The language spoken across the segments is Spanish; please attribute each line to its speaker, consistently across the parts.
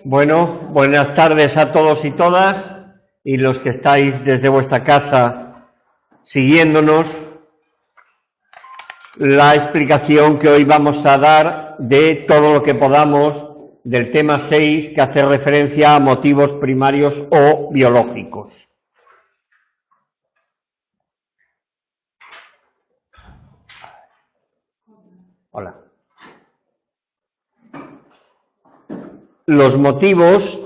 Speaker 1: Bueno, buenas tardes a todos y todas, y los que estáis desde vuestra casa siguiéndonos. La explicación que hoy vamos a dar de todo lo que podamos del tema 6, que hace referencia a motivos primarios o biológicos. Hola. Los motivos,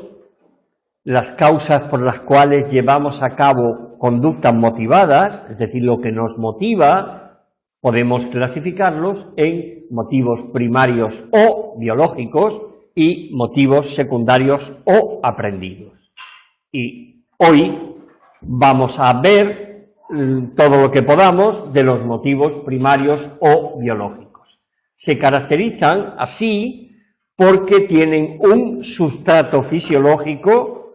Speaker 1: las causas por las cuales llevamos a cabo conductas motivadas, es decir, lo que nos motiva, podemos clasificarlos en motivos primarios o biológicos y motivos secundarios o aprendidos. Y hoy vamos a ver todo lo que podamos de los motivos primarios o biológicos. Se caracterizan así porque tienen un sustrato fisiológico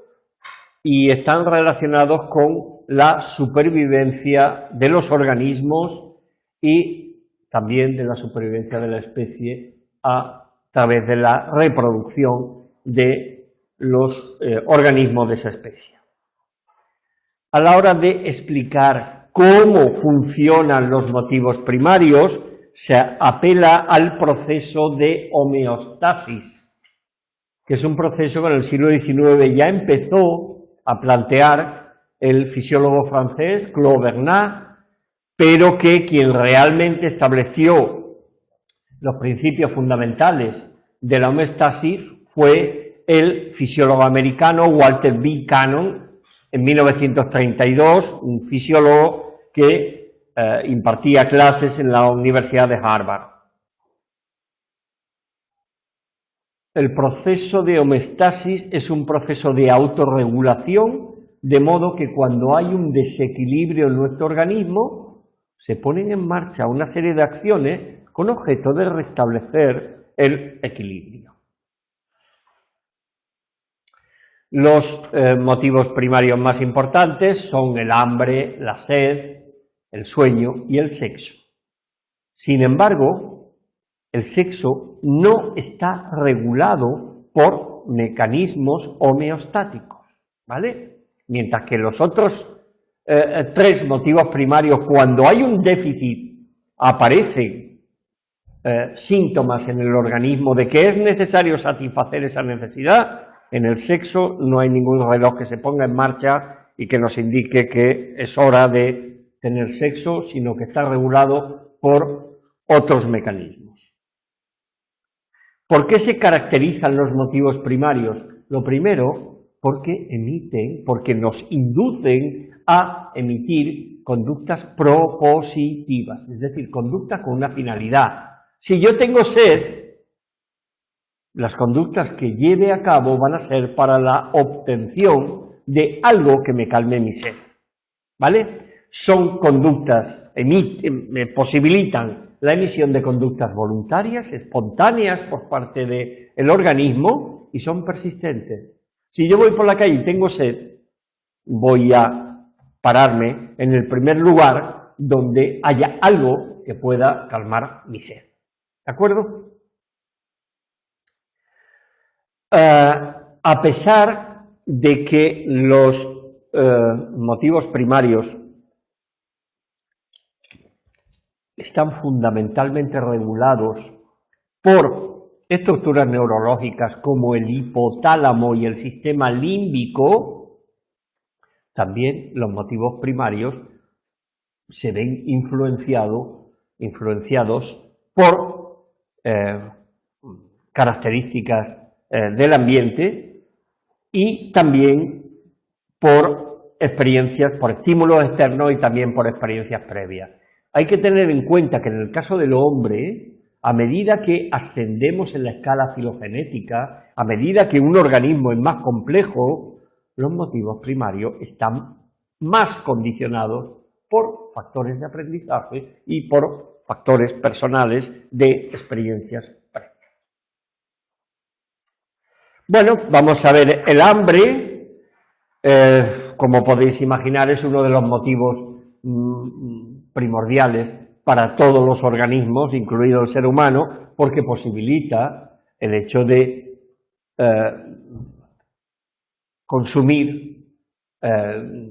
Speaker 1: y están relacionados con la supervivencia de los organismos y también de la supervivencia de la especie a través de la reproducción de los organismos de esa especie. A la hora de explicar cómo funcionan los motivos primarios, se apela al proceso de homeostasis, que es un proceso que en el siglo XIX ya empezó a plantear el fisiólogo francés Claude Bernard, pero que quien realmente estableció los principios fundamentales de la homeostasis fue el fisiólogo americano Walter B. Cannon en 1932, un fisiólogo que impartía clases en la Universidad de Harvard. El proceso de homeostasis es un proceso de autorregulación, de modo que cuando hay un desequilibrio en nuestro organismo, se ponen en marcha una serie de acciones con objeto de restablecer el equilibrio. Los motivos primarios más importantes son el hambre, la sed, el sueño y el sexo. Sin embargo, el sexo no está regulado por mecanismos homeostáticos, ¿vale? Mientras que los otros tres motivos primarios, cuando hay un déficit, aparecen síntomas en el organismo de que es necesario satisfacer esa necesidad. En el sexo no hay ningún reloj que se ponga en marcha y que nos indique que es hora de tener sexo, sino que está regulado por otros mecanismos. ¿Por qué se caracterizan los motivos primarios? Lo primero, porque nos inducen a emitir conductas propositivas, es decir, conductas con una finalidad. Si yo tengo sed, las conductas que lleve a cabo van a ser para la obtención de algo que me calme mi sed, ¿vale? Son conductas, me posibilitan la emisión de conductas voluntarias, espontáneas por parte del organismo y son persistentes. Si yo voy por la calle y tengo sed, voy a pararme en el primer lugar donde haya algo que pueda calmar mi sed. ¿De acuerdo? A pesar de que los motivos primarios están fundamentalmente regulados por estructuras neurológicas como el hipotálamo y el sistema límbico, también los motivos primarios se ven influenciados por características del ambiente y también por experiencias, por estímulos externos y también por experiencias previas. Hay que tener en cuenta que en el caso del hombre, a medida que ascendemos en la escala filogenética, a medida que un organismo es más complejo, los motivos primarios están más condicionados por factores de aprendizaje y por factores personales de experiencias previas. Bueno, vamos a ver el hambre. Como podéis imaginar, es uno de los motivos primordiales para todos los organismos, incluido el ser humano, porque posibilita el hecho de consumir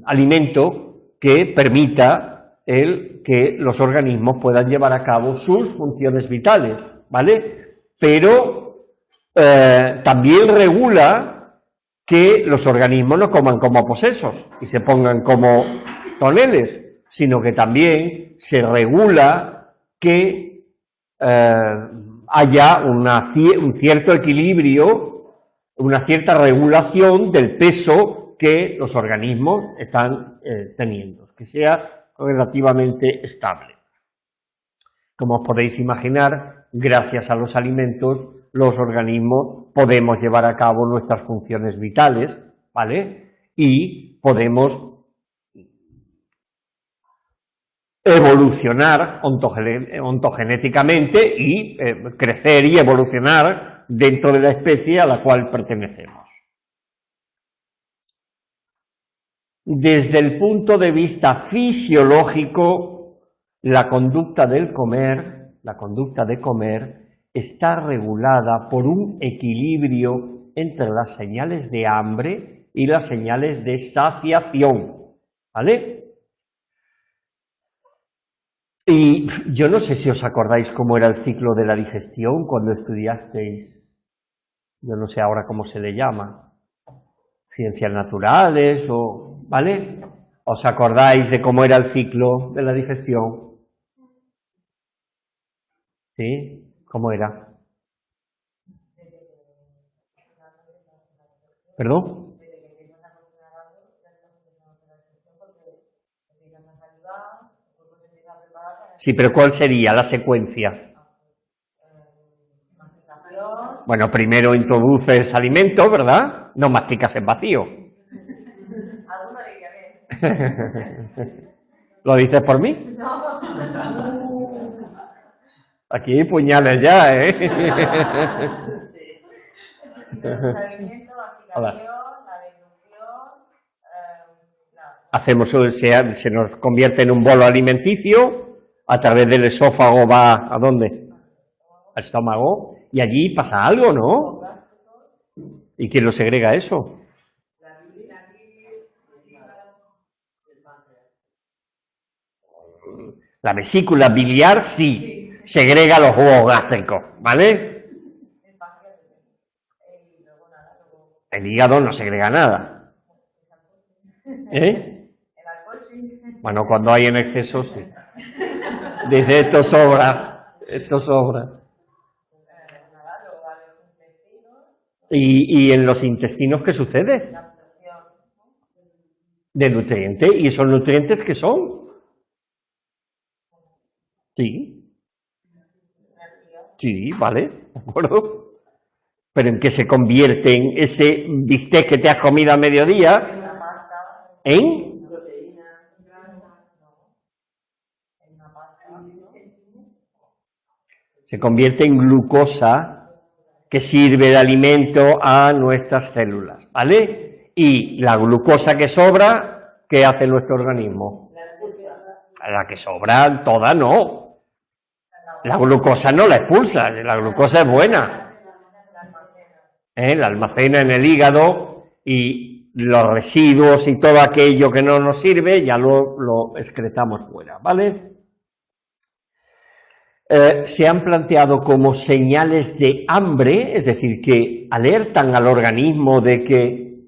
Speaker 1: alimento que permita que los organismos puedan llevar a cabo sus funciones vitales, ¿vale? Pero también regula que los organismos no coman como posesos y se pongan como toneles, sino que también se regula que haya un cierto equilibrio, una cierta regulación del peso que los organismos están teniendo, que sea relativamente estable. Como os podéis imaginar, gracias a los alimentos, los organismos podemos llevar a cabo nuestras funciones vitales, ¿vale? Y podemos evolucionar ontogenéticamente y crecer y evolucionar dentro de la especie a la cual pertenecemos. Desde el punto de vista fisiológico, la conducta de comer está regulada por un equilibrio entre las señales de hambre y las señales de saciación, ¿vale? Y yo no sé si os acordáis cómo era el ciclo de la digestión cuando estudiasteis, yo no sé ahora cómo se le llama, ciencias naturales o, ¿vale? ¿Os acordáis de cómo era el ciclo de la digestión? ¿Sí? ¿Cómo era? ¿Perdón? Sí, pero ¿cuál sería la secuencia? Bueno, primero introduces alimento, ¿verdad? No masticas en vacío. ¿Lo dices por mí? No. Aquí hay puñales ya, ¿eh? Hola. Hacemos, se nos convierte en un bolo alimenticio, a través del esófago va, ¿a dónde? Al estómago, y allí pasa algo, ¿no? ¿Y quién lo segrega eso? La vesícula biliar sí, segrega los jugos gástricos, ¿vale? El hígado no segrega nada. ¿Eh? Bueno, cuando hay en exceso, sí. Dice, esto sobra. ¿Y en los intestinos qué sucede? De nutrientes. ¿Y esos nutrientes qué son? Sí. Sí, vale, de acuerdo. Pero ¿en qué se convierte en ese bistec que te has comido a mediodía? ¿En? Se convierte en glucosa que sirve de alimento a nuestras células, ¿vale? Y la glucosa que sobra, ¿qué hace nuestro organismo? La que sobra, toda no. La glucosa no la expulsa, la glucosa es buena. La almacena en el hígado y los residuos y todo aquello que no nos sirve ya lo excretamos fuera, ¿vale? Se han planteado como señales de hambre, es decir, que alertan al organismo de que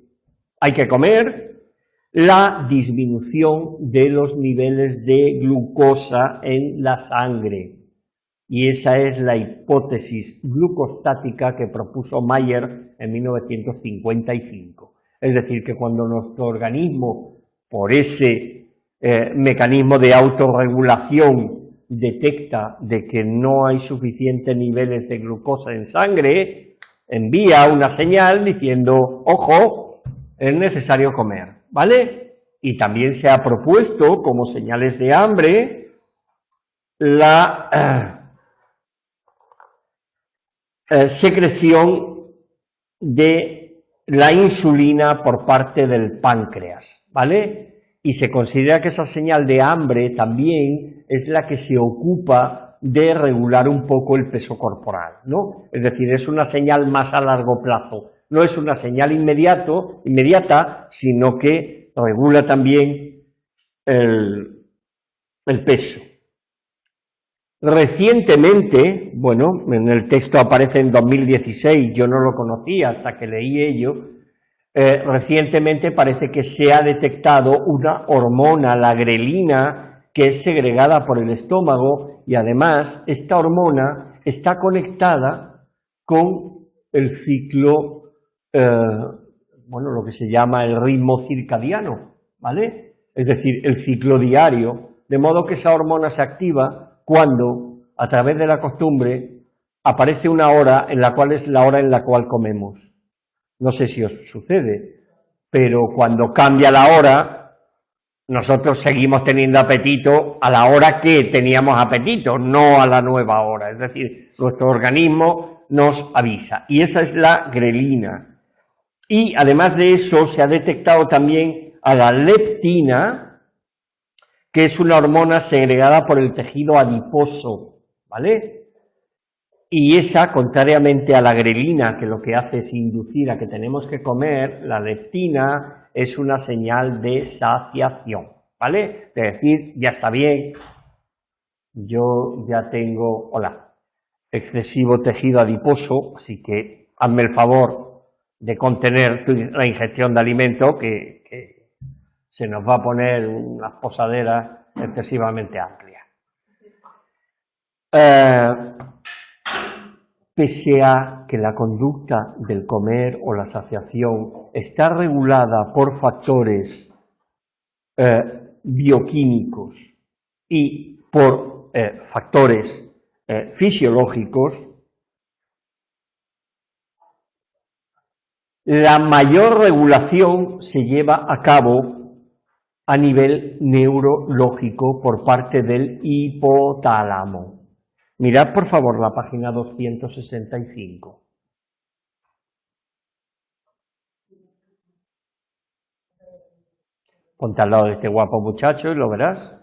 Speaker 1: hay que comer, la disminución de los niveles de glucosa en la sangre. Y esa es la hipótesis glucostática que propuso Mayer en 1955. Es decir, que cuando nuestro organismo, por ese mecanismo de autorregulación, detecta de que no hay suficientes niveles de glucosa en sangre, envía una señal diciendo, ojo, es necesario comer, ¿vale? Y también se ha propuesto como señales de hambre la secreción de la insulina por parte del páncreas, ¿vale? Y se considera que esa señal de hambre también es la que se ocupa de regular un poco el peso corporal, ¿no? Es decir, es una señal más a largo plazo, no es una señal inmediata, sino que regula también el peso. Recientemente, bueno, en el texto aparece en 2016, yo no lo conocía hasta que leí ello, recientemente parece que se ha detectado una hormona, la grelina, que es segregada por el estómago, y además esta hormona está conectada con el ciclo, bueno, lo que se llama el ritmo circadiano, ¿vale? Es decir, el ciclo diario, de modo que esa hormona se activa cuando, a través de la costumbre, aparece una hora en la cual es la hora en la cual comemos. No sé si os sucede, pero cuando cambia la hora, nosotros seguimos teniendo apetito a la hora que teníamos apetito, no a la nueva hora. Es decir, nuestro organismo nos avisa. Y esa es la grelina. Y además de eso, se ha detectado también a la leptina, que es una hormona segregada por el tejido adiposo, ¿vale? Y esa, contrariamente a la grelina, que lo que hace es inducir a que tenemos que comer, la leptina es una señal de saciación, ¿vale? De decir, ya está bien, yo ya tengo, excesivo tejido adiposo, así que hazme el favor de contener la ingestión de alimento, que se nos va a poner unas posaderas excesivamente amplias. Pese a que la conducta del comer o la saciación está regulada por factores bioquímicos y por factores fisiológicos, la mayor regulación se lleva a cabo a nivel neurológico por parte del hipotálamo. Mirad por favor la página 265. Ponte al lado de este guapo muchacho y lo verás.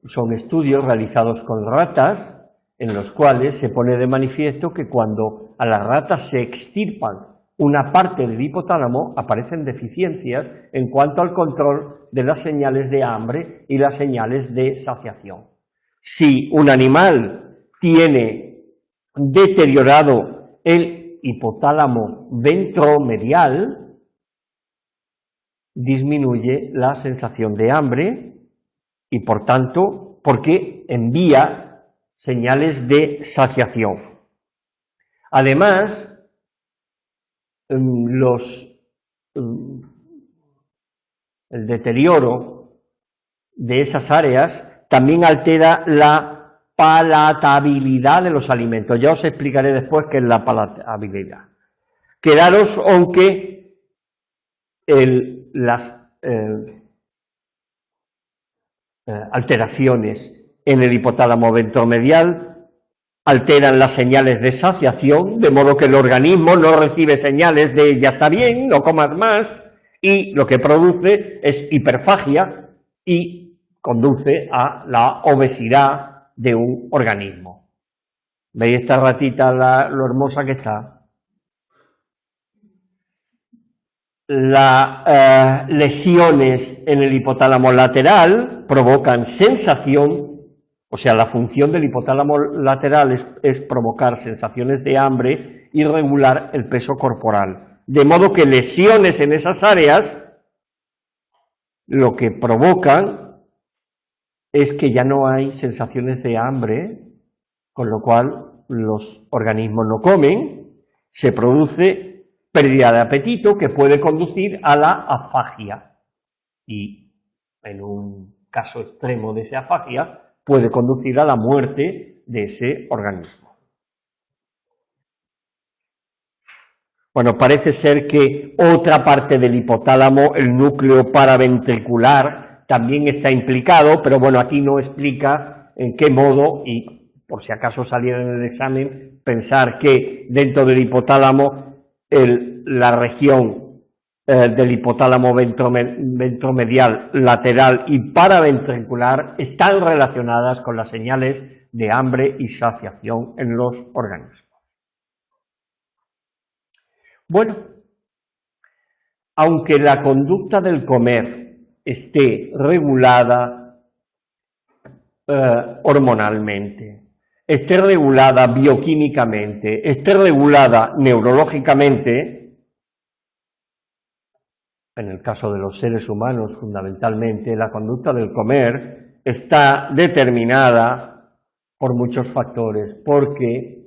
Speaker 1: Son estudios realizados con ratas, en los cuales se pone de manifiesto que cuando a las ratas se extirpan una parte del hipotálamo, aparecen deficiencias en cuanto al control de las señales de hambre y las señales de saciación. Si un animal tiene deteriorado el hipotálamo ventromedial, disminuye la sensación de hambre y, por tanto, porque envía señales de saciación. Además, el deterioro de esas áreas también altera la palatabilidad de los alimentos. Ya os explicaré después qué es la palatabilidad. Quedaros aunque las alteraciones en el hipotálamo ventromedial alteran las señales de saciación, de modo que el organismo no recibe señales de ya está bien, no comas más, y lo que produce es hiperfagia y conduce a la obesidad de un organismo. ¿Veis esta ratita lo hermosa que está? Las lesiones en el hipotálamo lateral provocan sensación, o sea, la función del hipotálamo lateral es provocar sensaciones de hambre y regular el peso corporal. De modo que lesiones en esas áreas lo que provocan es que ya no hay sensaciones de hambre, con lo cual los organismos no comen, se produce pérdida de apetito que puede conducir a la afagia y, en un caso extremo de esa afagia, puede conducir a la muerte de ese organismo. Bueno, parece ser que otra parte del hipotálamo, el núcleo paraventricular, también está implicado, pero bueno, aquí no explica en qué modo, y por si acaso saliera en el examen, pensar que dentro del hipotálamo la región del hipotálamo ventromedial, lateral y paraventricular están relacionadas con las señales de hambre y saciación en los organismos. Bueno, aunque la conducta del comer esté regulada hormonalmente, esté regulada bioquímicamente, esté regulada neurológicamente, en el caso de los seres humanos fundamentalmente, la conducta del comer está determinada por muchos factores, porque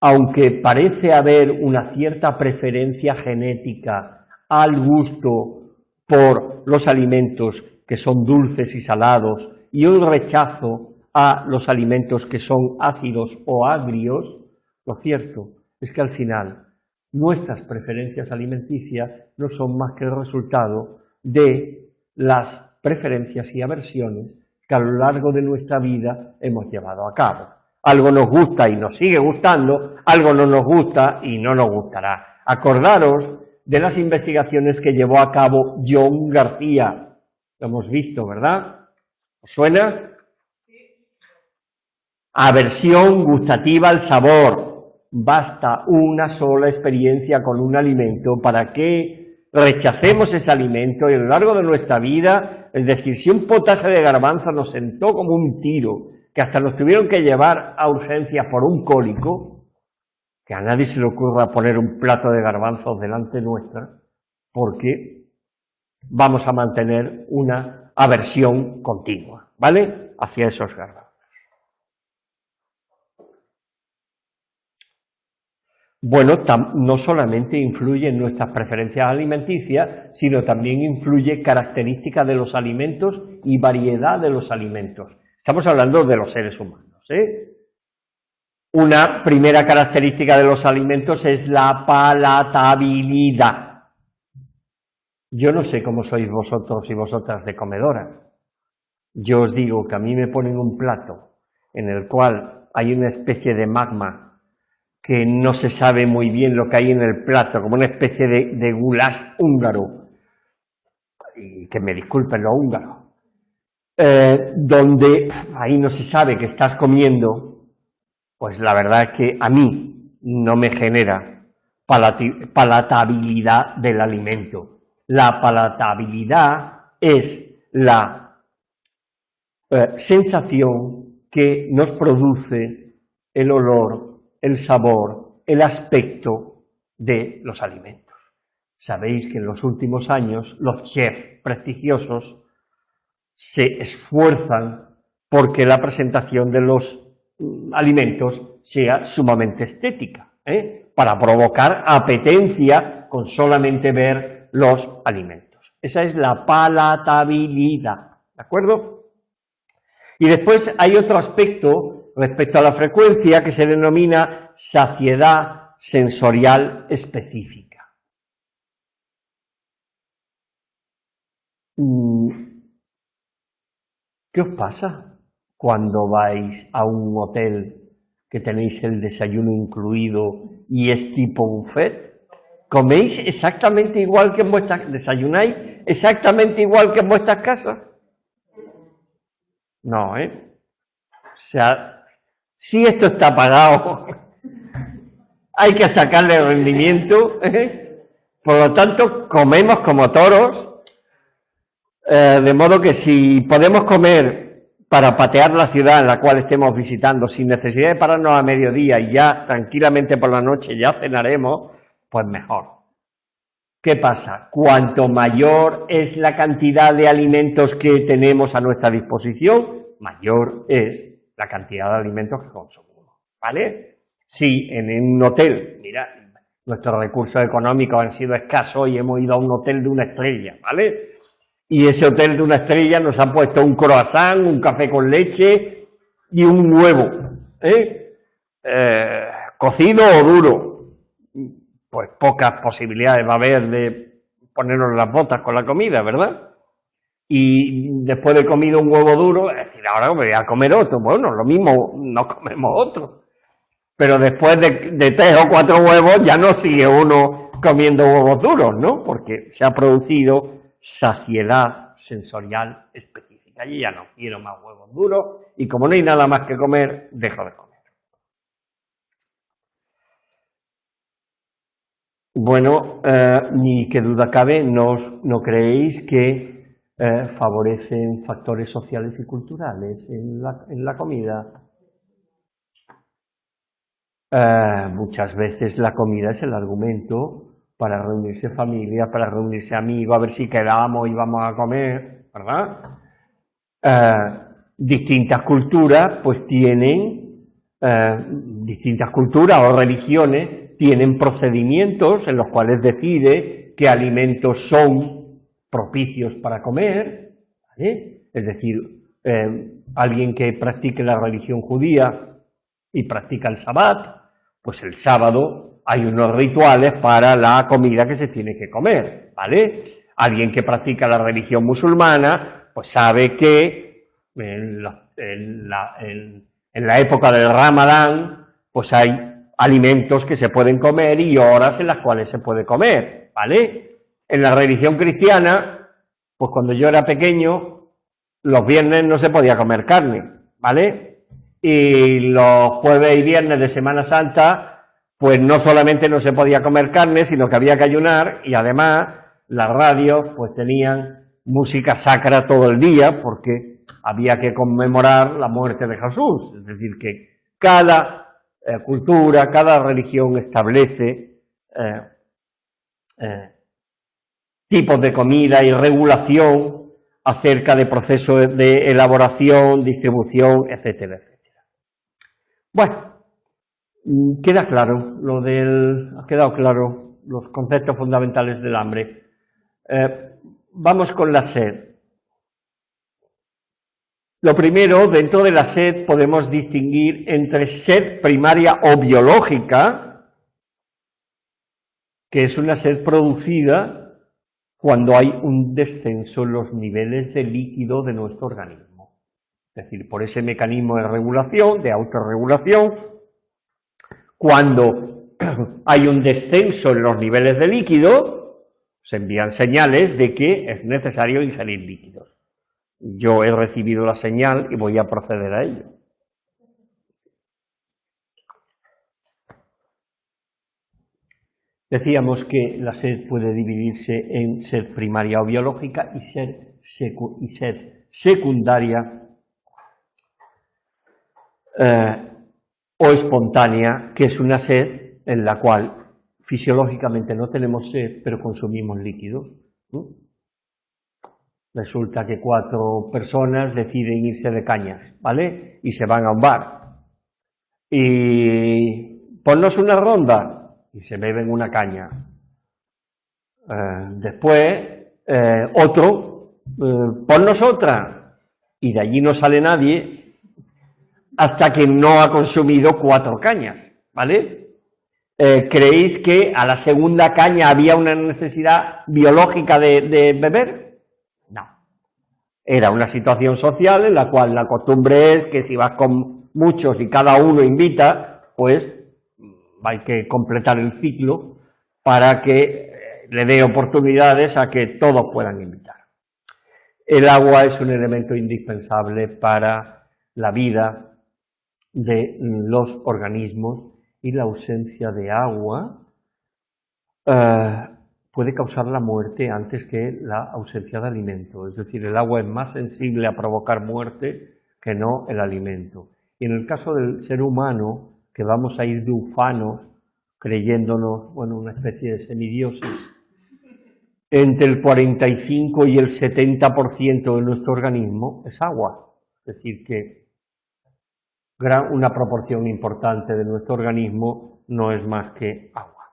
Speaker 1: aunque parece haber una cierta preferencia genética al gusto por los alimentos que son dulces y salados y un rechazo a los alimentos que son ácidos o agrios, lo cierto es que al final nuestras preferencias alimenticias no son más que el resultado de las preferencias y aversiones que a lo largo de nuestra vida hemos llevado a cabo. Algo nos gusta y nos sigue gustando, algo no nos gusta y no nos gustará. Acordaros de las investigaciones que llevó a cabo John García. Lo hemos visto, ¿verdad? ¿Os suena? Aversión gustativa al sabor. Basta una sola experiencia con un alimento para que rechacemos ese alimento y a lo largo de nuestra vida, es decir, si un potaje de garbanzo nos sentó como un tiro, que hasta nos tuvieron que llevar a urgencias por un cólico, que a nadie se le ocurra poner un plato de garbanzos delante nuestra, porque vamos a mantener una aversión continua, ¿vale?, hacia esos garbanzos. Bueno, no solamente influye en nuestras preferencias alimenticias, sino también influye características de los alimentos y variedad de los alimentos. Estamos hablando de los seres humanos, ¿eh? Una primera característica de los alimentos es la palatabilidad. Yo no sé cómo sois vosotros y vosotras de comedoras. Yo os digo que a mí me ponen un plato en el cual hay una especie de magma que no se sabe muy bien lo que hay en el plato, como una especie de goulash húngaro, y que me disculpen los húngaros, donde ahí no se sabe qué estás comiendo, pues la verdad es que a mí no me genera palatabilidad del alimento. La palatabilidad es la sensación que nos produce el olor, el sabor, el aspecto de los alimentos. Sabéis que en los últimos años los chefs prestigiosos se esfuerzan porque la presentación de los alimentos sea sumamente estética, para provocar apetencia con solamente ver los alimentos. Esa es la palatabilidad, ¿de acuerdo? Y después hay otro aspecto respecto a la frecuencia que se denomina saciedad sensorial específica. ¿Qué os pasa cuando vais a un hotel que tenéis el desayuno incluido y es tipo buffet? ¿Coméis exactamente igual que en vuestras... ¿Desayunáis exactamente igual que en vuestras casas? No, O sea, si esto está pagado, hay que sacarle el rendimiento, por lo tanto comemos como toros, de modo que si podemos comer para patear la ciudad en la cual estemos visitando sin necesidad de pararnos a mediodía y ya tranquilamente por la noche ya cenaremos, pues mejor. ¿Qué pasa? Cuanto mayor es la cantidad de alimentos que tenemos a nuestra disposición, mayor es la cantidad de alimentos que consumimos, ¿vale? Si en un hotel, mira, nuestros recursos económicos han sido escasos y hemos ido a un hotel de una estrella, ¿vale? Y ese hotel de una estrella nos ha puesto un croissant, un café con leche y un huevo, cocido o duro. Pues pocas posibilidades va a haber de ponernos las botas con la comida, ¿verdad? Y después de comido un huevo duro, es decir, ahora me voy a comer otro. Bueno, lo mismo, no comemos otro. Pero después de 3 o 4 huevos ya no sigue uno comiendo huevos duros, ¿no? Porque se ha producido saciedad sensorial específica. Dice, allí ya no quiero más huevos duros y como no hay nada más que comer, dejo de comer. Bueno, ni qué duda cabe, ¿no creéis que favorecen factores sociales y culturales en la comida? Muchas veces la comida es el argumento para reunirse familia, para reunirse amigos, a ver si quedamos y vamos a comer, ¿verdad? Distintas culturas pues tienen, distintas culturas o religiones tienen procedimientos en los cuales decide qué alimentos son propicios para comer, ¿vale? Es decir, alguien que practique la religión judía y practica el sabbat, pues el sábado hay unos rituales para la comida que se tiene que comer, ¿vale? Alguien que practica la religión musulmana, pues sabe que en la época del Ramadán, pues hay alimentos que se pueden comer y horas en las cuales se puede comer, ¿vale? En la religión cristiana, pues cuando yo era pequeño, los viernes no se podía comer carne, ¿vale? Y los jueves y viernes de Semana Santa, pues no solamente no se podía comer carne, sino que había que ayunar, y además las radios pues tenían música sacra todo el día, porque había que conmemorar la muerte de Jesús. Es decir, que cada cultura, cada religión establece tipos de comida y regulación acerca de procesos de elaboración, distribución, etcétera, etcétera. Bueno, queda claro ha quedado claro los conceptos fundamentales del hambre. Vamos con la sed. Lo primero, dentro de la sed podemos distinguir entre sed primaria o biológica, que es una sed producida cuando hay un descenso en los niveles de líquido de nuestro organismo. Es decir, por ese mecanismo de regulación, de autorregulación, cuando hay un descenso en los niveles de líquido, se envían señales de que es necesario ingerir líquidos. Yo he recibido la señal y voy a proceder a ello. Decíamos que la sed puede dividirse en sed primaria o biológica y sed secundaria o espontánea, que es una sed en la cual fisiológicamente no tenemos sed, pero consumimos líquidos. Resulta que 4 personas deciden irse de cañas, ¿vale? Y se van a un bar. Y ponnos una ronda y se beben una caña. Después, otro, ponnos otra. Y de allí no sale nadie hasta que no ha consumido 4 cañas, ¿vale? ¿Creéis que a la segunda caña había una necesidad biológica de beber? No. Era una situación social en la cual la costumbre es que si vas con muchos y cada uno invita, pues hay que completar el ciclo para que le dé oportunidades a que todos puedan invitar. El agua es un elemento indispensable para la vida de los organismos y la ausencia de agua puede causar la muerte antes que la ausencia de alimento. Es decir, el agua es más sensible a provocar muerte que no el alimento. Y en el caso del ser humano, que vamos a ir de ufanos, creyéndonos, bueno, una especie de semidioses, entre el 45 y el 70% de nuestro organismo es agua. Es decir, que una proporción importante de nuestro organismo no es más que agua.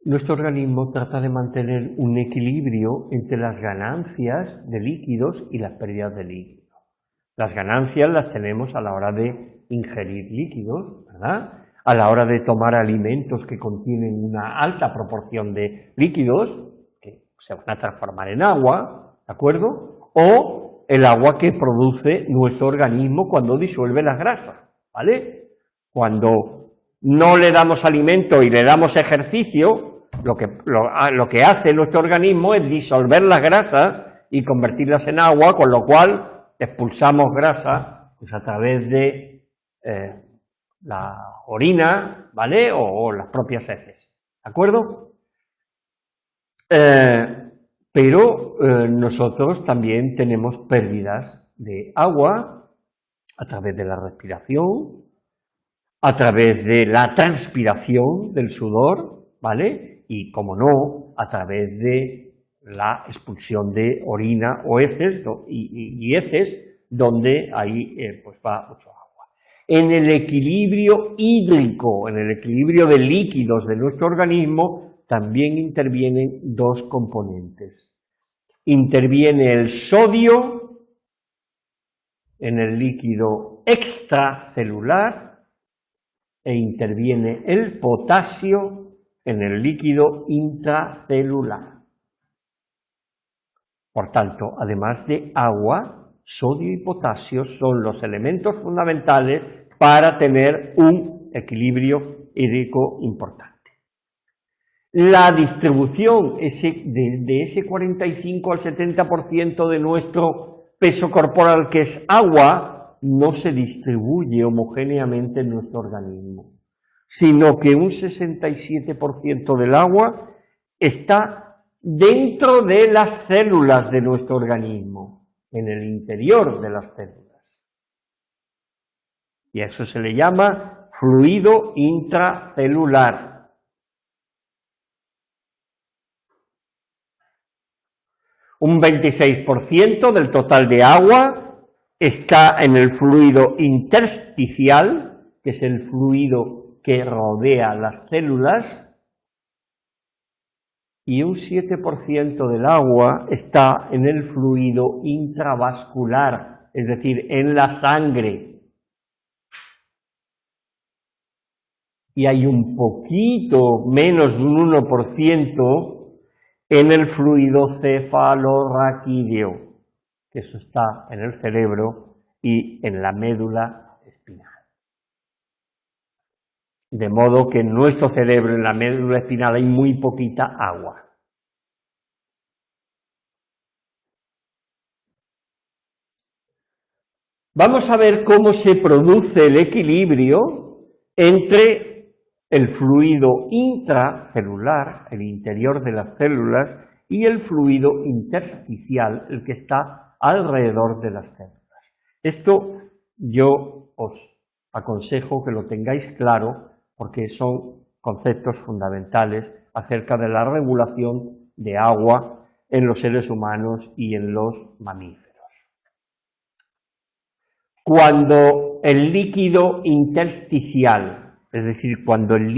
Speaker 1: Nuestro organismo trata de mantener un equilibrio entre las ganancias de líquidos y las pérdidas de líquidos. Las ganancias las tenemos a la hora de ingerir líquidos, ¿verdad? A la hora de tomar alimentos que contienen una alta proporción de líquidos, que se van a transformar en agua, ¿de acuerdo? O el agua que produce nuestro organismo cuando disuelve las grasas, ¿vale? Cuando no le damos alimento y le damos ejercicio, lo que hace nuestro organismo es disolver las grasas y convertirlas en agua, con lo cual expulsamos grasa pues a través de la orina, ¿vale? O las propias heces, ¿de acuerdo? Pero nosotros también tenemos pérdidas de agua a través de la respiración, a través de la transpiración del sudor, ¿vale? Y, como no, a través de la expulsión de orina o heces, y heces, donde ahí pues va mucho agua. En el equilibrio hídrico, en el equilibrio de líquidos de nuestro organismo, también intervienen dos componentes. Interviene el sodio en el líquido extracelular e interviene el potasio en el líquido intracelular. Por tanto, además de agua, sodio y potasio son los elementos fundamentales para tener un equilibrio hídrico importante. La distribución de ese 45 al 70% de nuestro peso corporal, que es agua, no se distribuye homogéneamente en nuestro organismo, sino que un 67% del agua está dentro de las células de nuestro organismo, en el interior de las células. Y a eso se le llama fluido intracelular. Un 26% del total de agua está en el fluido intersticial, que es el fluido que rodea las células, y un 7% del agua está en el fluido intravascular, es decir, en la sangre. Y hay un poquito menos de un 1% en el fluido cefalorraquídeo, que eso está en el cerebro y en la médula espinal. De modo que en nuestro cerebro, en la médula espinal, hay muy poquita agua. Vamos a ver cómo se produce el equilibrio entre el fluido intracelular, el interior de las células, y el fluido intersticial, el que está alrededor de las células. Esto yo os aconsejo que lo tengáis claro, porque son conceptos fundamentales acerca de la regulación de agua en los seres humanos y en los mamíferos. Cuando el líquido intersticial, es decir, cuando el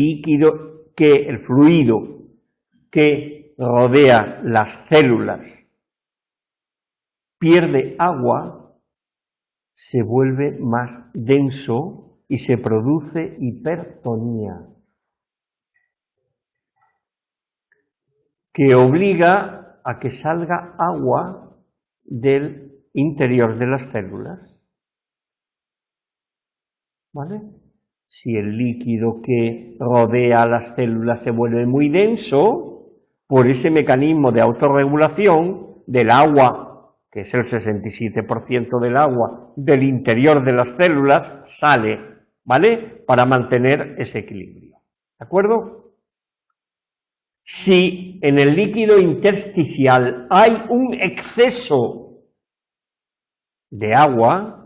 Speaker 1: fluido que rodea las células pierde agua, se vuelve más denso y se produce hipertonía, que obliga a que salga agua del interior de las células. ¿Vale? Si el líquido que rodea las células se vuelve muy denso, por ese mecanismo de autorregulación del agua, que es el 67% del agua del interior de las células, sale, ¿vale? Para mantener ese equilibrio. ¿De acuerdo? Si en el líquido intersticial hay un exceso de agua,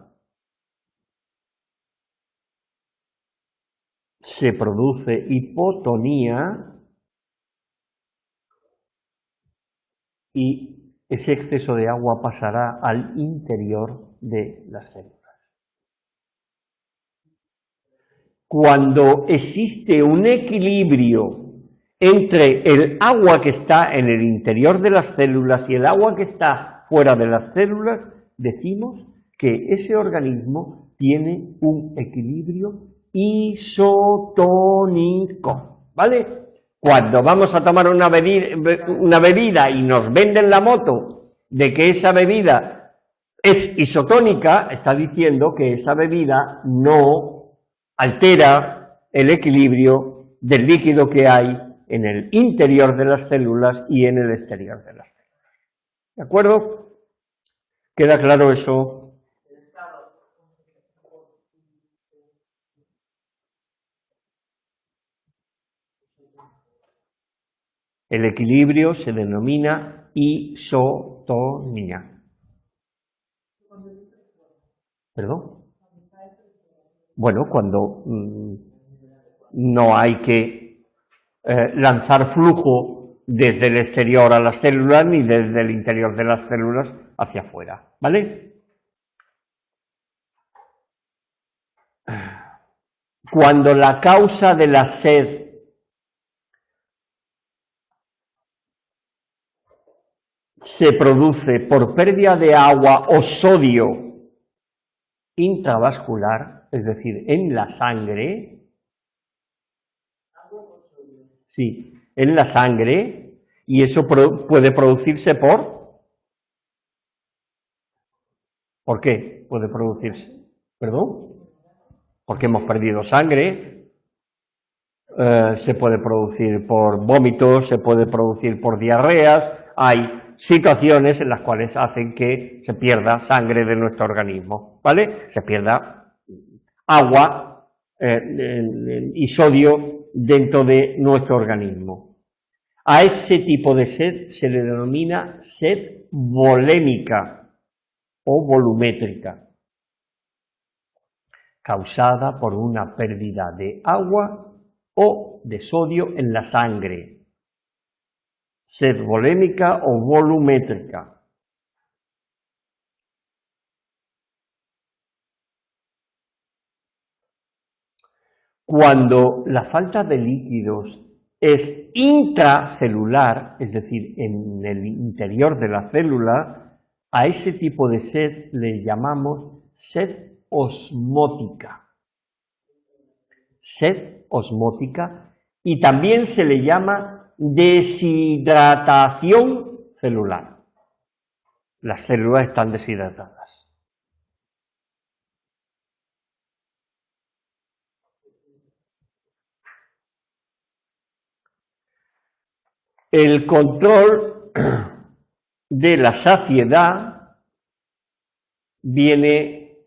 Speaker 1: se produce hipotonía y ese exceso de agua pasará al interior de las células. Cuando existe un equilibrio entre el agua que está en el interior de las células y el agua que está fuera de las células, decimos que ese organismo tiene un equilibrio isotónico, ¿vale? Cuando vamos a tomar una bebida y nos venden la moto de que esa bebida es isotónica, está diciendo que esa bebida no altera el equilibrio del líquido que hay en el interior de las células y en el exterior de las células. ¿De acuerdo? ¿Queda claro eso? El equilibrio se denomina isotonía. ¿Perdón? Bueno, cuando no hay que lanzar flujo desde el exterior a las células ni desde el interior de las células hacia afuera, ¿vale? Cuando la causa de la sed se produce por pérdida de agua o sodio intravascular, es decir, en la sangre, sí, en la sangre, y eso puede producirse ¿por qué puede producirse? ¿Perdón? Porque hemos perdido sangre, se puede producir por vómitos, se puede producir por diarreas, hay situaciones en las cuales hacen que se pierda sangre de nuestro organismo, ¿vale? Se pierda agua y sodio dentro de nuestro organismo. A ese tipo de sed se le denomina sed volémica o volumétrica, causada por una pérdida de agua o de sodio en la sangre. Sed volémica o volumétrica. Cuando la falta de líquidos es intracelular, es decir, en el interior de la célula, a ese tipo de sed le llamamos sed osmótica. Sed osmótica, y también se le llama deshidratación celular. Las células están deshidratadas. El control de la saciedad viene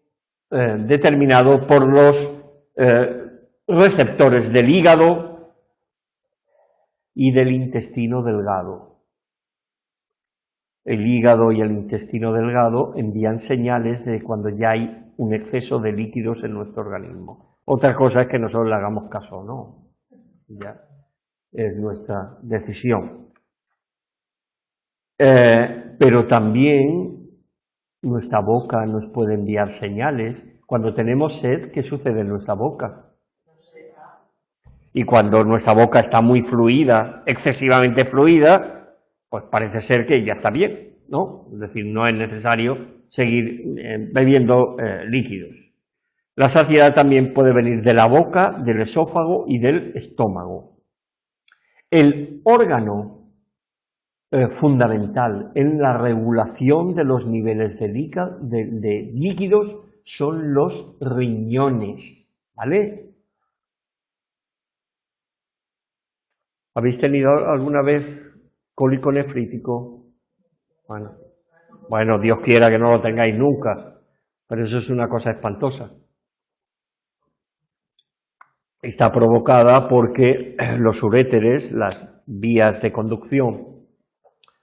Speaker 1: determinado por los receptores del hígado y del intestino delgado. El hígado y el intestino delgado envían señales de cuando ya hay un exceso de líquidos en nuestro organismo. Otra cosa es que nosotros le hagamos caso o no. Ya es nuestra decisión. Pero también nuestra boca nos puede enviar señales. Cuando tenemos sed, ¿qué sucede en nuestra boca? Y cuando nuestra boca está muy fluida, excesivamente fluida, pues parece ser que ya está bien, ¿no? Es decir, no es necesario seguir bebiendo líquidos. La saciedad también puede venir de la boca, del esófago y del estómago. El órgano fundamental en la regulación de los niveles de líquidos son los riñones, ¿vale? ¿Habéis tenido alguna vez cólico nefrítico? Bueno, Dios quiera que no lo tengáis nunca, pero eso es una cosa espantosa. Está provocada porque los uréteres, las vías de conducción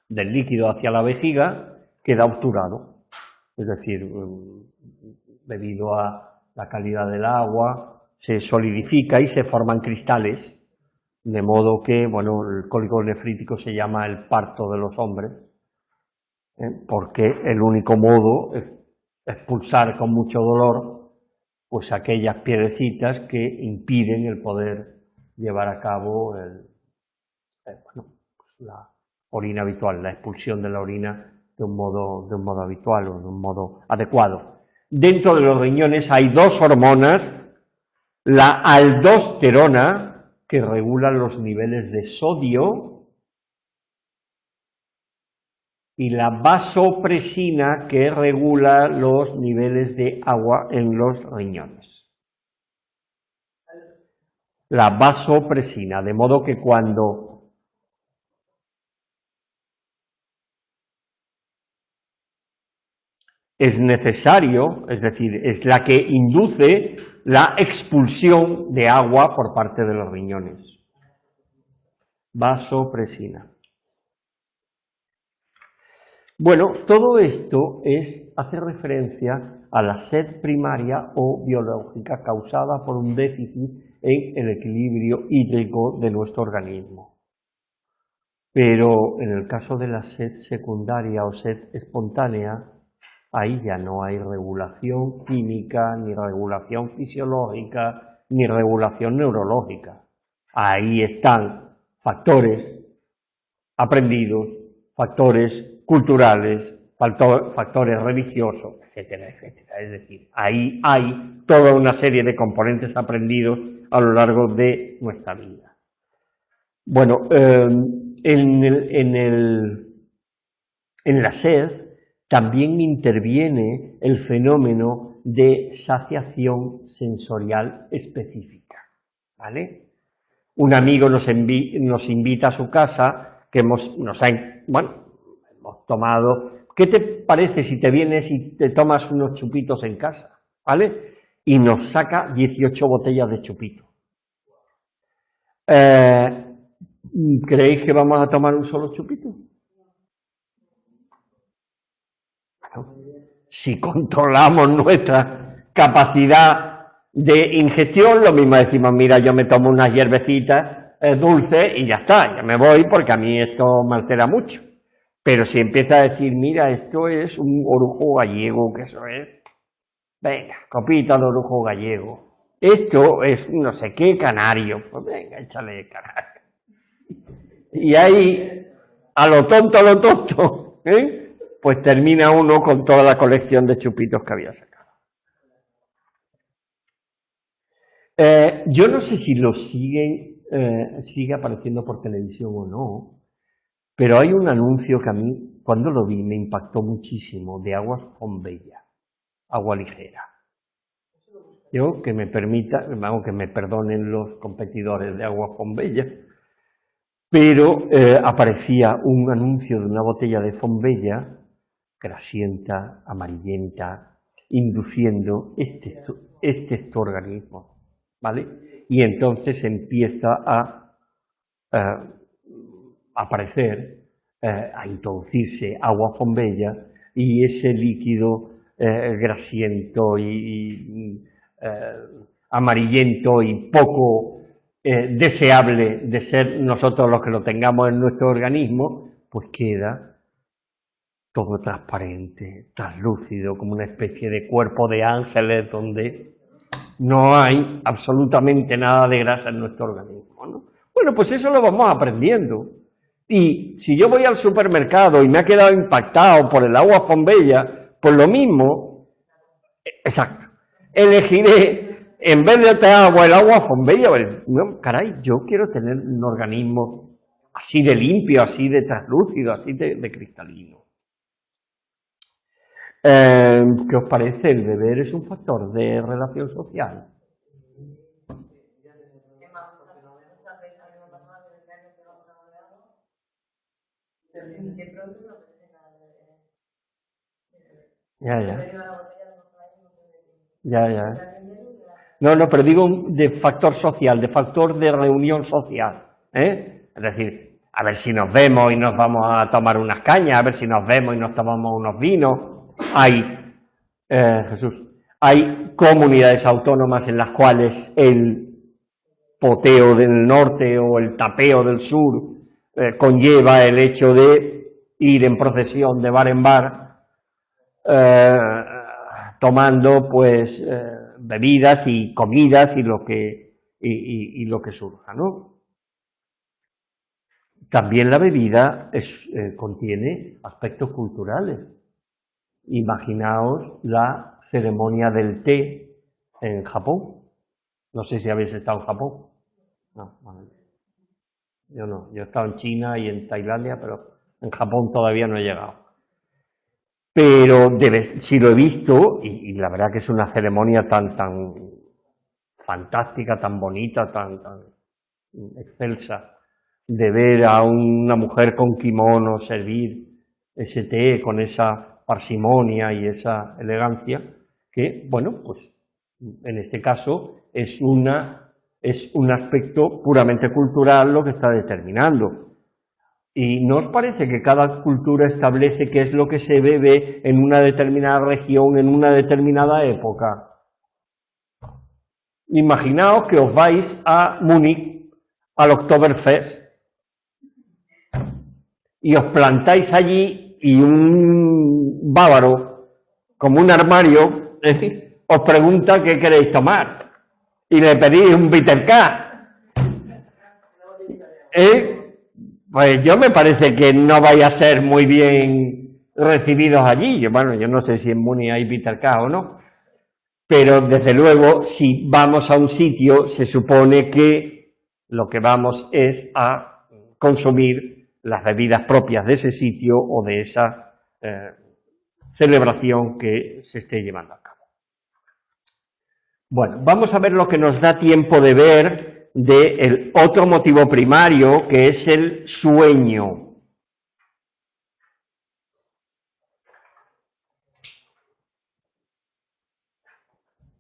Speaker 1: del líquido hacia la vejiga, queda obturado. Es decir, debido a la calidad del agua, se solidifica y se forman cristales, de modo que, bueno, el cólico nefrítico se llama el parto de los hombres, porque el único modo es expulsar con mucho dolor pues aquellas piedrecitas que impiden el poder llevar a cabo la orina habitual, la expulsión de la orina de un modo habitual o de un modo adecuado. Dentro de los riñones hay dos hormonas, la aldosterona, que regula los niveles de sodio, y la vasopresina, que regula los niveles de agua en los riñones. La vasopresina, de modo que cuando es necesario, es decir, es la que induce la expulsión de agua por parte de los riñones. Vasopresina. Bueno, todo esto hace referencia a la sed primaria o biológica causada por un déficit en el equilibrio hídrico de nuestro organismo. Pero en el caso de la sed secundaria o sed espontánea, ahí ya no hay regulación química, ni regulación fisiológica, ni regulación neurológica. Ahí están factores aprendidos, factores culturales, factores religiosos, etcétera, etcétera. Es decir, ahí hay toda una serie de componentes aprendidos a lo largo de nuestra vida. Bueno, en la sed también interviene el fenómeno de saciación sensorial específica, ¿vale? Un amigo nos invita a su casa, que hemos tomado. ¿Qué te parece si te vienes y te tomas unos chupitos en casa? ¿Vale? Y nos saca 18 botellas de chupito. ¿Creéis que vamos a tomar un solo chupito? Bueno, si controlamos nuestra capacidad de ingestión, lo mismo decimos, mira, yo me tomo unas hierbecitas dulces y ya está, ya me voy porque a mí esto me altera mucho. Pero si empieza a decir, mira, esto es un orujo gallego, que eso es, venga, copita de orujo gallego. Esto es no sé qué canario, pues venga, échale canario. Y ahí, a lo tonto, pues termina uno con toda la colección de chupitos que había sacado. Yo no sé si lo sigue apareciendo por televisión o no, pero hay un anuncio que a mí, cuando lo vi, me impactó muchísimo, de aguas Fombella, agua ligera. Yo, que me perdonen los competidores de agua Fombella, pero aparecía un anuncio de una botella de Fombella, grasienta, amarillenta, induciendo este organismo, ¿vale? Y entonces empieza a aparecer, a introducirse agua Fombella, y ese líquido grasiento y amarillento y poco deseable de ser nosotros los que lo tengamos en nuestro organismo, pues queda todo transparente, translúcido, como una especie de cuerpo de ángeles donde no hay absolutamente nada de grasa en nuestro organismo, ¿no? Bueno, pues eso lo vamos aprendiendo. Y si yo voy al supermercado y me ha quedado impactado por el agua Fombella, pues lo mismo, exacto, elegiré, en vez de otra agua, el agua Fombella. No, caray, yo quiero tener un organismo así de limpio, así de translúcido, así de cristalino. ¿Qué os parece? ¿El beber es un factor de relación social? Ya. No, pero digo de factor social, de factor de reunión social, ¿eh? Es decir, a ver si nos vemos y nos vamos a tomar unas cañas, a ver si nos vemos y nos tomamos unos vinos. Hay comunidades autónomas en las cuales el poteo del norte o el tapeo del sur conlleva el hecho de ir en procesión de bar en bar tomando pues bebidas y comidas y lo que surja, ¿no? También la bebida contiene aspectos culturales. Imaginaos la ceremonia del té en Japón. No sé si habéis estado en Japón. No, vale. Yo no. Yo he estado en China y en Tailandia, pero en Japón todavía no he llegado. Pero sí lo he visto, y la verdad que es una ceremonia tan fantástica, tan bonita, tan excelsa, de ver a una mujer con kimono servir ese té con esa parsimonia y esa elegancia, que, bueno, pues en este caso es un aspecto puramente cultural lo que está determinando. ¿Y no os parece que cada cultura establece qué es lo que se bebe en una determinada región, en una determinada época? Imaginaos que os vais a Múnich, al Oktoberfest, y os plantáis allí y un bávaro, como un armario, os pregunta qué queréis tomar, y le pedís un Bitterkampf. Pues yo me parece que no vais a ser muy bien recibidos allí. Bueno, yo no sé si en Múnich hay Bitterkampf o no, pero desde luego, si vamos a un sitio, se supone que lo que vamos es a consumir las bebidas propias de ese sitio o de esa celebración que se esté llevando a cabo. Bueno, vamos a ver lo que nos da tiempo de ver del otro motivo primario, que es el sueño.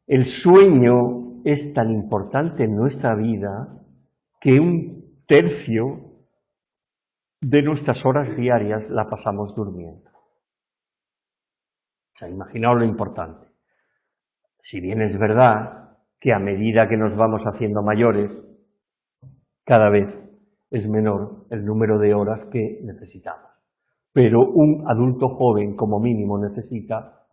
Speaker 1: El sueño es tan importante en nuestra vida que 1/3 de nuestras horas diarias la pasamos durmiendo. O sea, imaginaos lo importante. Si bien es verdad que a medida que nos vamos haciendo mayores, cada vez es menor el número de horas que necesitamos. Pero un adulto joven, como mínimo, necesita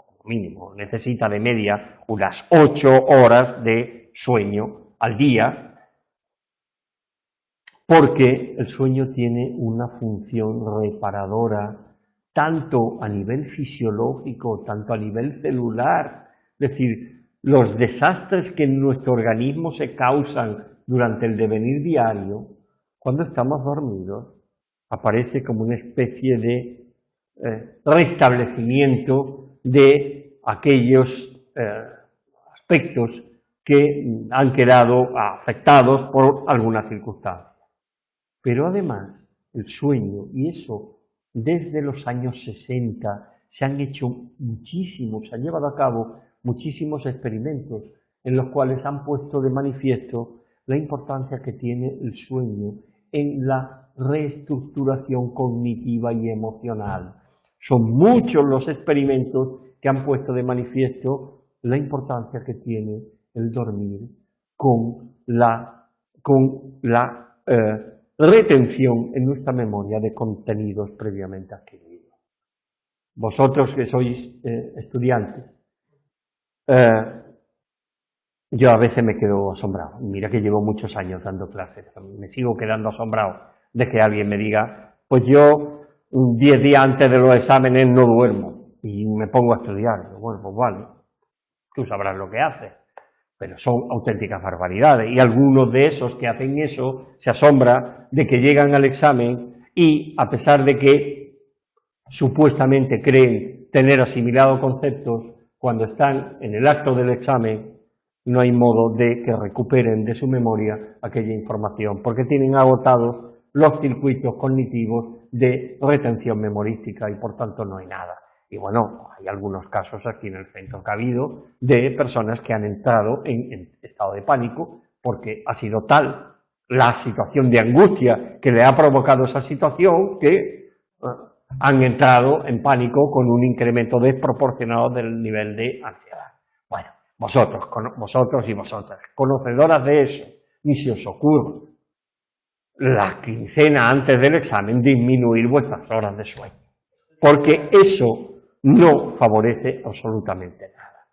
Speaker 1: de media unas 8 horas de sueño al día, porque el sueño tiene una función reparadora, tanto a nivel fisiológico, tanto a nivel celular. Es decir, los desastres que en nuestro organismo se causan durante el devenir diario, cuando estamos dormidos, aparece como una especie de restablecimiento de aquellos aspectos que han quedado afectados por alguna circunstancia. Pero además, el sueño, y eso desde los años 60 se han llevado a cabo muchísimos experimentos en los cuales han puesto de manifiesto la importancia que tiene el sueño en la reestructuración cognitiva y emocional. Son muchos los experimentos que han puesto de manifiesto la importancia que tiene el dormir con la retención en nuestra memoria de contenidos previamente adquiridos. Vosotros que sois estudiantes, yo a veces me quedo asombrado. Mira que llevo muchos años dando clases, me sigo quedando asombrado de que alguien me diga, pues yo 10 días antes de los exámenes no duermo y me pongo a estudiar. Bueno, pues vale, tú sabrás lo que haces. Pero son auténticas barbaridades, y algunos de esos que hacen eso se asombra de que llegan al examen y, a pesar de que supuestamente creen tener asimilado conceptos, cuando están en el acto del examen no hay modo de que recuperen de su memoria aquella información, porque tienen agotados los circuitos cognitivos de retención memorística y por tanto no hay nada. Y bueno, hay algunos casos aquí en el centro que ha habido de personas que han entrado en estado de pánico porque ha sido tal la situación de angustia que le ha provocado esa situación que han entrado en pánico con un incremento desproporcionado del nivel de ansiedad. Bueno, vosotros y vosotras, conocedoras de eso, ni se os ocurra la quincena antes del examen disminuir vuestras horas de sueño, porque eso no favorece absolutamente nada.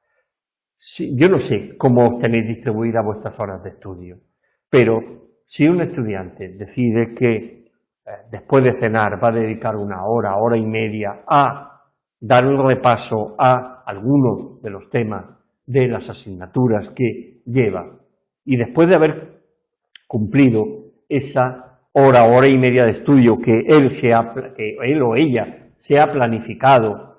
Speaker 1: Sí, yo no sé cómo tenéis distribuidas vuestras horas de estudio, pero si un estudiante decide que después de cenar va a dedicar 1 hora, hora y media a dar un repaso a algunos de los temas de las asignaturas que lleva, y después de haber cumplido esa hora, hora y media de estudio que él o ella se ha planificado,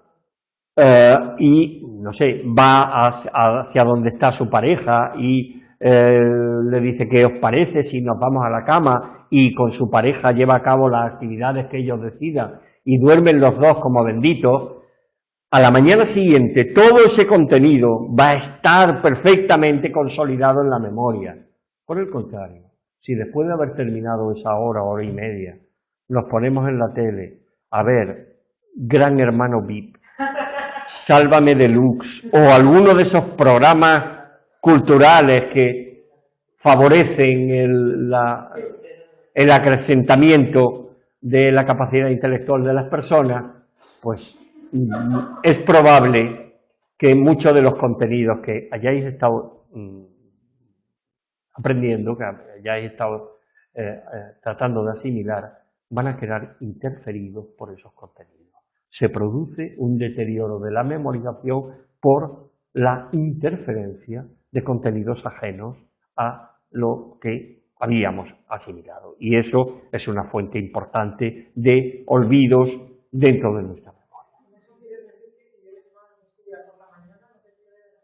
Speaker 1: y, no sé, va hacia donde está su pareja y le dice qué os parece si nos vamos a la cama, y con su pareja lleva a cabo las actividades que ellos decidan y duermen los dos como benditos, a la mañana siguiente todo ese contenido va a estar perfectamente consolidado en la memoria. Por el contrario, si después de haber terminado esa hora y media, nos ponemos en la tele a ver Gran Hermano VIP, Sálvame Deluxe o alguno de esos programas culturales que favorecen el acrecentamiento de la capacidad intelectual de las personas, pues es probable que muchos de los contenidos que hayáis estado aprendiendo, que hayáis estado tratando de asimilar, van a quedar interferidos por esos contenidos. Se produce un deterioro de la memorización por la interferencia de contenidos ajenos a lo que habíamos asimilado. Y eso es una fuente importante de olvidos dentro de nuestra memoria.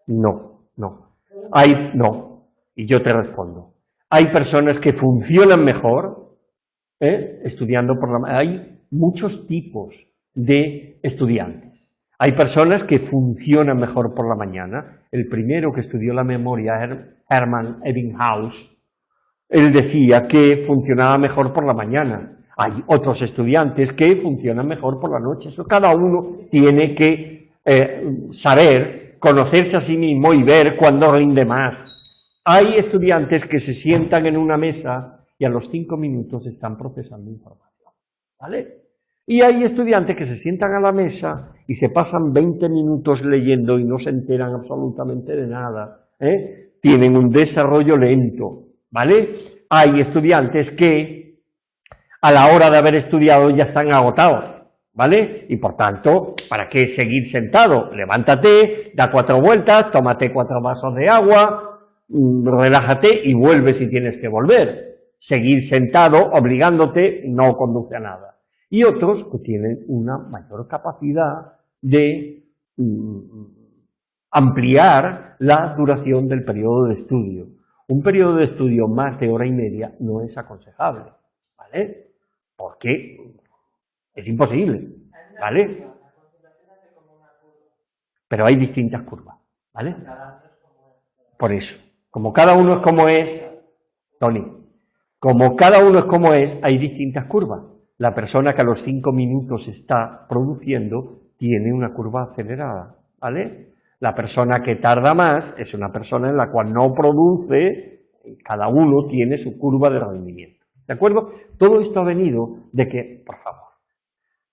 Speaker 1: No. No. Y yo te respondo. Hay personas que funcionan mejor estudiando por la mañana. Hay muchos tipos de estudiantes. Hay personas que funcionan mejor por la mañana. El primero que estudió la memoria, Hermann Ebbinghaus, él decía que funcionaba mejor por la mañana. Hay otros estudiantes que funcionan mejor por la noche. Eso cada uno tiene que saber, conocerse a sí mismo y ver cuándo rinde más. Hay estudiantes que se sientan en una mesa y a los 5 minutos están procesando información, ¿vale? Y hay estudiantes que se sientan a la mesa y se pasan 20 minutos leyendo y no se enteran absolutamente de nada, tienen un desarrollo lento, ¿vale? Hay estudiantes que a la hora de haber estudiado ya están agotados, ¿vale? Y por tanto, ¿para qué seguir sentado? Levántate, da 4 vueltas, tómate 4 vasos de agua, relájate y vuelve si tienes que volver. Seguir sentado, obligándote, no conduce a nada. Y otros que tienen una mayor capacidad de ampliar la duración del periodo de estudio. Un periodo de estudio más de hora y media no es aconsejable, ¿vale? Porque es imposible, ¿vale? Pero hay distintas curvas, ¿vale? Por eso, como cada uno es como es, Tony, como cada uno es como es, hay distintas curvas. La persona que a los 5 minutos está produciendo tiene una curva acelerada, ¿vale? La persona que tarda más es una persona en la cual no produce, cada uno tiene su curva de rendimiento, ¿de acuerdo? Todo esto ha venido de que, por favor,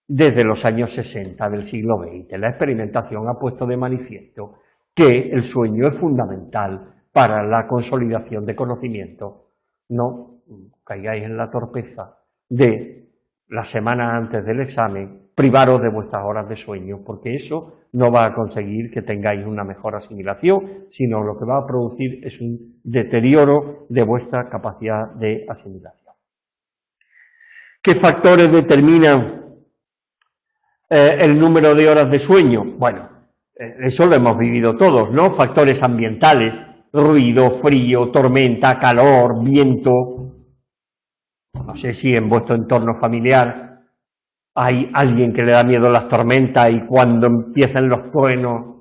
Speaker 1: desde los años 60 del siglo XX, la experimentación ha puesto de manifiesto que el sueño es fundamental para la consolidación de conocimiento. No caigáis en la torpeza de la semana antes del examen privaros de vuestras horas de sueño, porque eso no va a conseguir que tengáis una mejor asimilación, sino lo que va a producir es un deterioro de vuestra capacidad de asimilación. ¿Qué factores determinan el número de horas de sueño? Bueno, eso lo hemos vivido todos, ¿no? Factores ambientales, ruido, frío, tormenta, calor, viento. No sé si en vuestro entorno familiar hay alguien que le da miedo a las tormentas y cuando empiezan los truenos,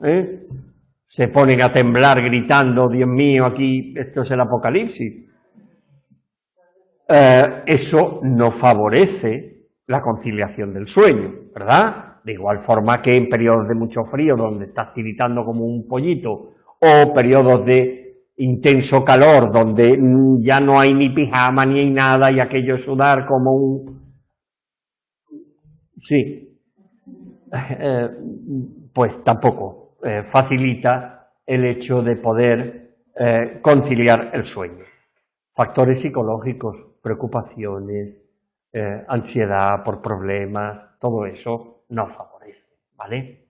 Speaker 1: se ponen a temblar gritando, Dios mío, aquí esto es el apocalipsis. Eso no favorece la conciliación del sueño, ¿verdad? De igual forma que en periodos de mucho frío, donde estás tiritando como un pollito, o periodos de intenso calor, donde ya no hay ni pijama ni hay nada y aquello es sudar como un... Sí, pues tampoco facilita el hecho de poder conciliar el sueño. Factores psicológicos, preocupaciones, ansiedad por problemas, todo eso no favorece, ¿vale?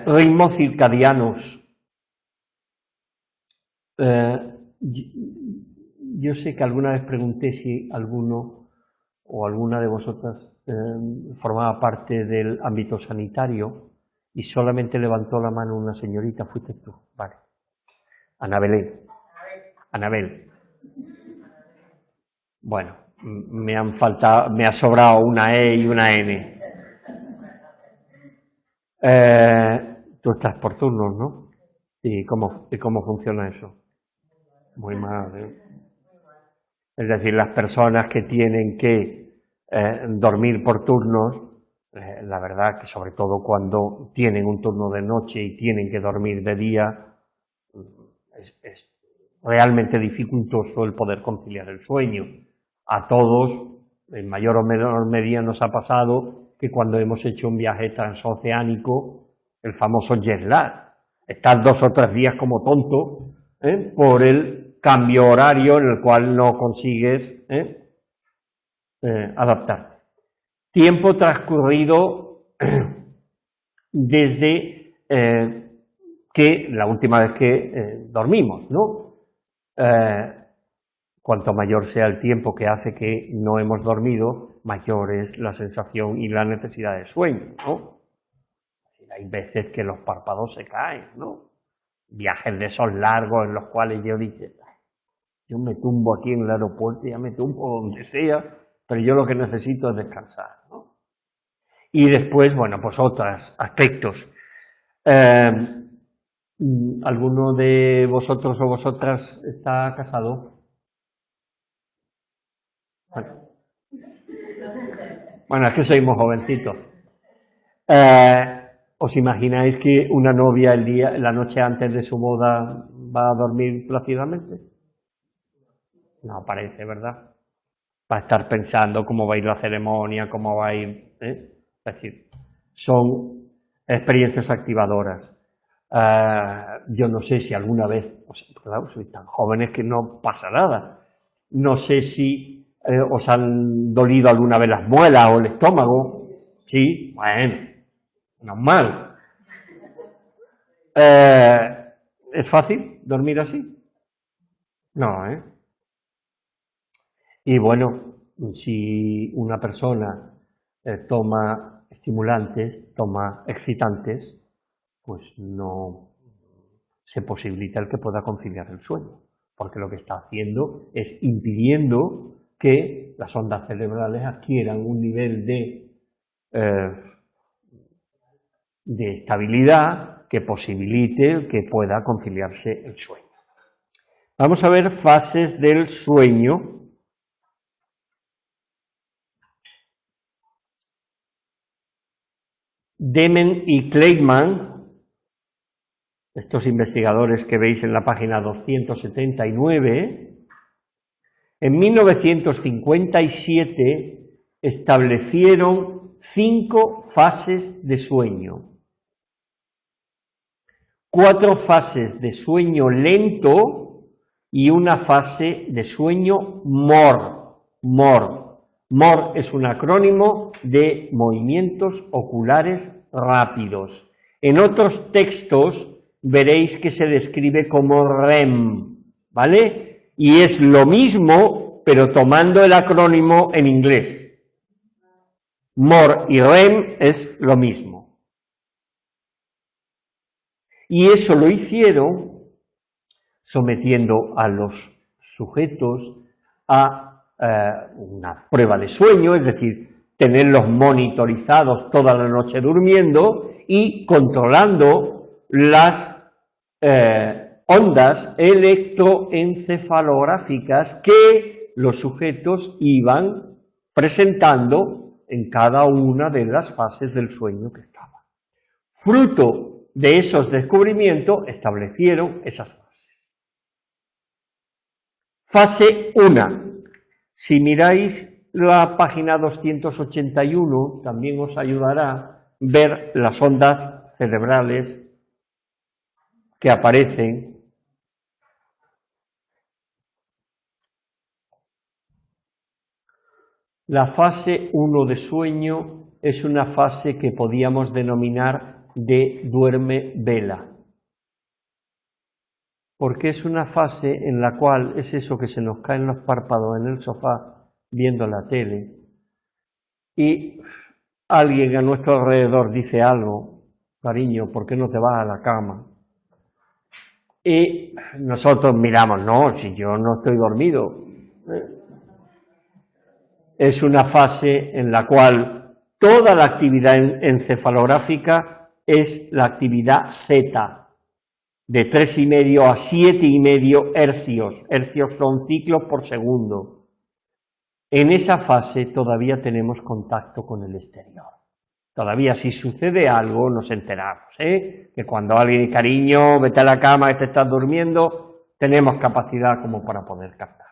Speaker 1: Ritmos circadianos. Yo sé que alguna vez pregunté si alguno o alguna de vosotras formaba parte del ámbito sanitario y solamente levantó la mano una señorita, fuiste tú, vale. Anabel. Bueno, me ha sobrado una E y una N. Tú estás por turnos, ¿no? ¿Y cómo funciona eso? Muy mal, ¿eh? Es decir, las personas que tienen que dormir por turnos, la verdad que sobre todo cuando tienen un turno de noche y tienen que dormir de día, es realmente dificultoso el poder conciliar el sueño. A todos, en mayor o menor medida, nos ha pasado que cuando hemos hecho un viaje transoceánico, el famoso jet lag, estás 2 o 3 días como tonto por el cambio horario en el cual no consigues adaptar. Tiempo transcurrido desde que la última vez que dormimos, ¿no? Cuanto mayor sea el tiempo que hace que no hemos dormido, mayor es la sensación y la necesidad de sueño, ¿no? Hay veces que los párpados se caen, ¿no? Viajes de esos largos en los cuales yo dije, yo me tumbo aquí en el aeropuerto, ya me tumbo donde sea, pero yo lo que necesito es descansar, ¿no? Y después, bueno, pues otros aspectos. ¿Alguno de vosotros o vosotras está casado? Bueno, es que sois muy jovencitos. ¿Os imagináis que una novia la noche antes de su boda va a dormir plácidamente? No parece, ¿verdad? Va a estar pensando cómo va a ir la ceremonia, cómo va a ir... Es decir, son experiencias activadoras. Yo no sé si alguna vez, claro, sois tan jóvenes que no pasa nada. No sé si os han dolido alguna vez las muelas o el estómago. Sí, bueno, normal. ¿Es fácil dormir así? No, ¿eh? Y bueno, si una persona toma estimulantes, toma excitantes, pues no se posibilita el que pueda conciliar el sueño, porque lo que está haciendo es impidiendo que las ondas cerebrales adquieran un nivel de estabilidad que posibilite que pueda conciliarse el sueño. Vamos a ver fases del sueño. Demen y Kleitman, estos investigadores que veis en la página 279, en 1957 establecieron 5 fases de sueño. 4 fases de sueño lento y una fase de sueño MOR. MOR es un acrónimo de movimientos oculares rápidos. En otros textos veréis que se describe como REM, ¿vale? Y es lo mismo, pero tomando el acrónimo en inglés. MOR y REM es lo mismo. Y eso lo hicieron sometiendo a los sujetos a una prueba de sueño, es decir, tenerlos monitorizados toda la noche durmiendo y controlando las ondas electroencefalográficas que los sujetos iban presentando en cada una de las fases del sueño que estaban. Fruto de esos descubrimientos establecieron esas fases. Fase 1. Si miráis la página 281, también os ayudará a ver las ondas cerebrales que aparecen. La fase 1 de sueño es una fase que podíamos denominar de duerme vela. Porque es una fase en la cual es eso que se nos caen los párpados en el sofá viendo la tele y alguien a nuestro alrededor dice algo, cariño, ¿por qué no te vas a la cama? Y nosotros miramos, no, si yo no estoy dormido. Es una fase en la cual toda la actividad encefalográfica es la actividad zeta, de 3,5 a 7,5 hercios. Hercios son ciclos por segundo. En esa fase todavía tenemos contacto con el exterior. Todavía si sucede algo nos enteramos, que cuando alguien dice cariño, vete a la cama que te estás durmiendo, tenemos capacidad como para poder captarlo.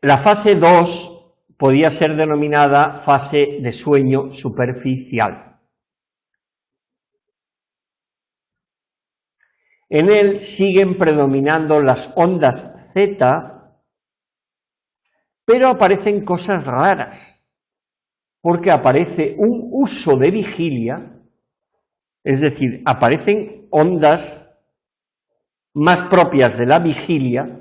Speaker 1: La fase 2 podía ser denominada fase de sueño superficial. En él siguen predominando las ondas zeta, pero aparecen cosas raras, porque aparece un uso de vigilia, es decir, aparecen ondas más propias de la vigilia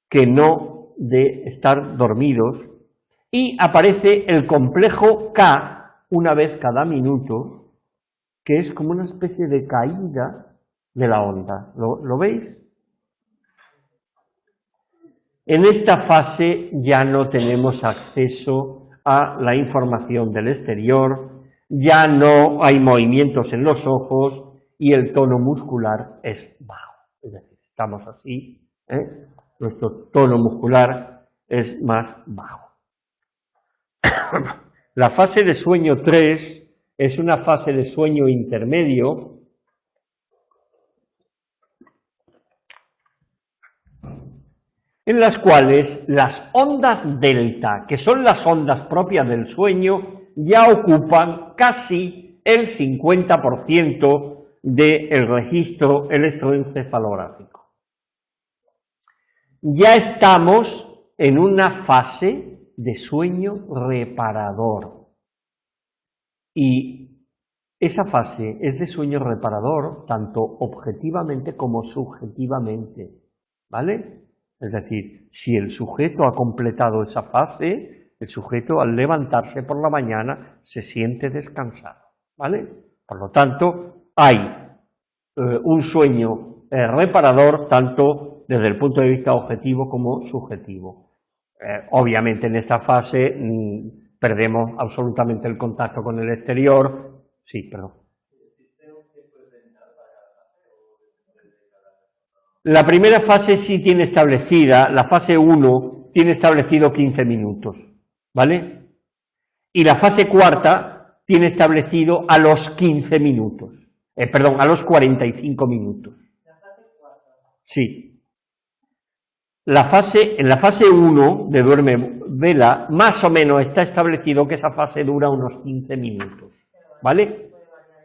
Speaker 1: que no de estar dormidos, y aparece el complejo K una vez cada minuto, que es como una especie de caída de la onda. ¿Lo veis? En esta fase ya no tenemos acceso a la información del exterior, ya no hay movimientos en los ojos y el tono muscular es bajo. Es decir, estamos así, nuestro tono muscular es más bajo. La fase de sueño 3 es una fase de sueño intermedio en las cuales las ondas delta, que son las ondas propias del sueño, ya ocupan casi el 50% del registro electroencefalográfico. Ya estamos en una fase de sueño reparador. Y esa fase es de sueño reparador tanto objetivamente como subjetivamente, ¿vale? Es decir, si el sujeto ha completado esa fase, el sujeto al levantarse por la mañana se siente descansado, ¿vale? Por lo tanto, hay un sueño reparador tanto desde el punto de vista objetivo como subjetivo. Obviamente en esta fase perdemos absolutamente el contacto con el exterior. Sí, perdón. La primera fase sí tiene establecida, la fase 1 tiene establecido 15 minutos, ¿vale? Y la fase cuarta tiene establecido a los 15 minutos, perdón, a los 45 minutos. ¿La fase cuarta? Sí. En la fase 1 de duerme vela, más o menos está establecido que esa fase dura unos 15 minutos, ¿vale?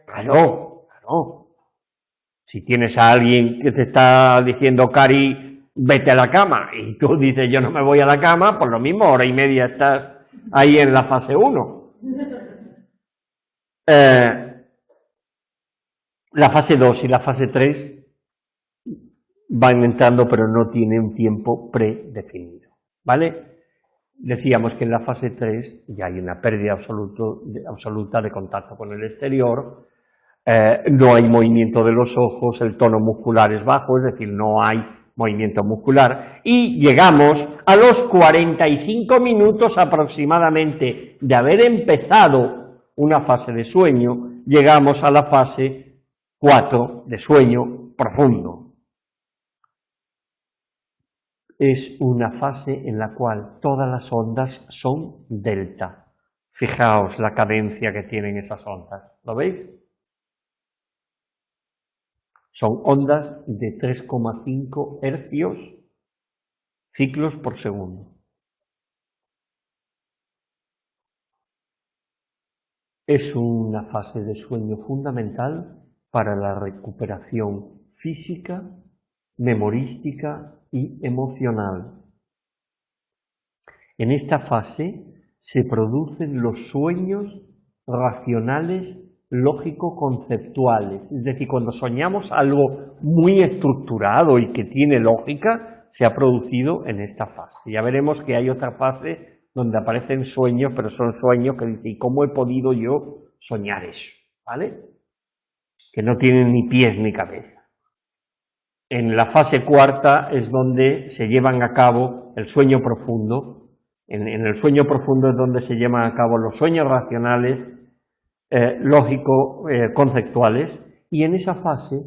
Speaker 1: Claro, claro. Si tienes a alguien que te está diciendo, Cari, vete a la cama, y tú dices, yo no me voy a la cama, por lo mismo, hora y media estás ahí en la fase 1. La fase 2 y la fase 3 van entrando, pero no tienen un tiempo predefinido, ¿vale? Decíamos que en la fase 3 ya hay una pérdida absoluta de contacto con el exterior, no hay movimiento de los ojos, el tono muscular es bajo, es decir, no hay movimiento muscular, y llegamos a los 45 minutos aproximadamente de haber empezado una fase de sueño, llegamos a la fase 4 de sueño profundo. Es una fase en la cual todas las ondas son delta. Fijaos la cadencia que tienen esas ondas, ¿lo veis? Son ondas de 3,5 hercios, ciclos por segundo. Es una fase de sueño fundamental para la recuperación física, memorística y emocional. En esta fase se producen los sueños racionales lógico-conceptuales, es decir, cuando soñamos algo muy estructurado y que tiene lógica, se ha producido en esta fase. Ya veremos que hay otra fase donde aparecen sueños, pero son sueños que dicen, ¿y cómo he podido yo soñar eso? ¿Vale? Que no tienen ni pies ni cabeza. En la fase cuarta es donde se llevan a cabo el sueño profundo, En el sueño profundo es donde se llevan a cabo los sueños racionales, lógicos, conceptuales, y en esa fase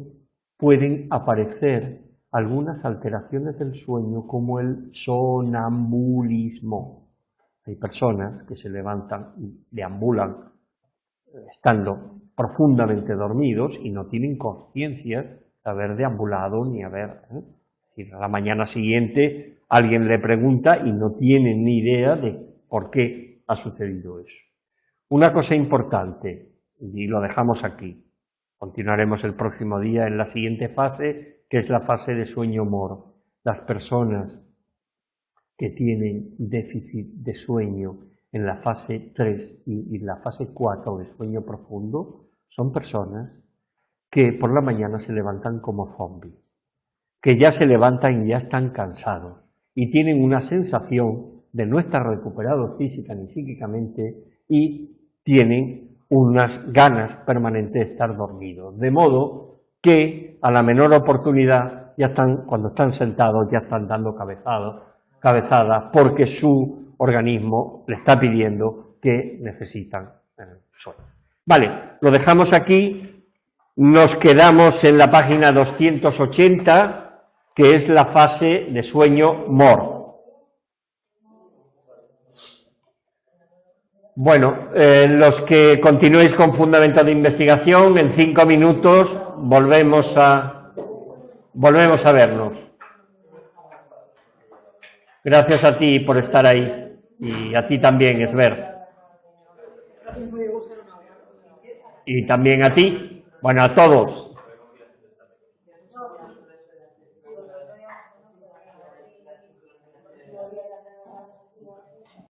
Speaker 1: pueden aparecer algunas alteraciones del sueño como el sonambulismo. Hay personas que se levantan y deambulan estando profundamente dormidos y no tienen conciencia de haber deambulado ni haber... Si a la mañana siguiente alguien le pregunta y no tiene ni idea de por qué ha sucedido eso. Una cosa importante, y lo dejamos aquí, continuaremos el próximo día en la siguiente fase, que es la fase de sueño-mor. Las personas que tienen déficit de sueño en la fase 3 y la fase 4 de sueño profundo son personas que por la mañana se levantan como zombies, que ya se levantan y ya están cansados y tienen una sensación de no estar recuperados física ni psíquicamente y tienen unas ganas permanentes de estar dormidos, de modo que a la menor oportunidad ya están, cuando están sentados, ya están dando cabezadas porque su organismo le está pidiendo que necesitan sueño. Vale, lo dejamos aquí, nos quedamos en la página 280, que es la fase de sueño MOR. Bueno, los que continuéis con fundamento de investigación, en 5 minutos volvemos a vernos. Gracias a ti por estar ahí y a ti también, Esber. Y también a ti, bueno, a todos.